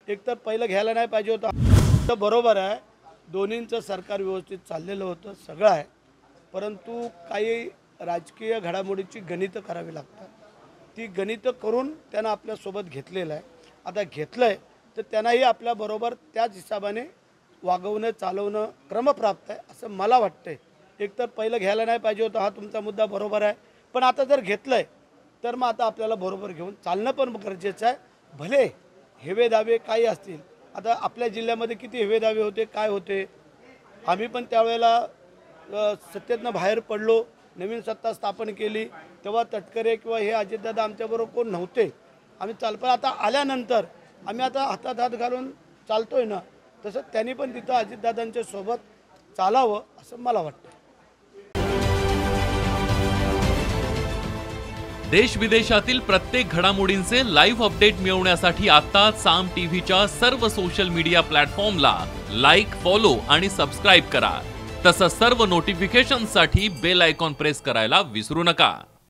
एक तर पहिलं घ्यायला नाही पाहिजे होतं. तर बरोबर आहे, दोन्हींचं सरकार व्यवस्थित चाललेलं होतं, सगळं आहे. परंतु काही राजकीय घडामोडीची गणितं करावी लागतात. ती गणितं करून त्यांना आपल्यासोबत घेतलेलं आहे. आता घेतलं आहे तर त्यांनाही आपल्याबरोबर त्याच हिशोबाने वागवणं चालवणं क्रमप्राप्त आहे असं मला वाटतंय. एक तर पहिलं घ्यायला नाही पाहिजे होतं, हा तुमचा मुद्दा बरोबर आहे. पण आता जर घेतलं आहे तर मग आता आपल्याला बरोबर घेऊन चालणं पण गरजेचं आहे. भले हेवे दावे काही असतील, आता आपल्या जिल्ह्यामध्ये किती हेवे दावे होते, काय होते, आम्ही पण त्यावेळेला सत्तेतनं बाहेर पडलो, नवीन सत्ता स्थापन केली, तेव्हा तटकरे किंवा हे अजितदादा आमच्याबरोबर कोण नव्हते. आम्ही पण आता आल्यानंतर आम्ही आता हातात हात घालून चालतोय ना, तसं त्यांनी पण तिथं अजितदादांच्या सोबत चालावं असं मला वाटतं. देश विदेशातील प्रत्येक घडामोडींचे लाईव्ह अपडेट मिळवण्यासाठी आता साम टीव्हीच्या सर्व सोशल मीडिया प्लॅटफॉर्मला लाईक, फॉलो आणि सबस्क्राईब करा. तसंच सर्व नोटिफिकेशनसाठी बेल आयकॉन प्रेस करायला विसरू नका.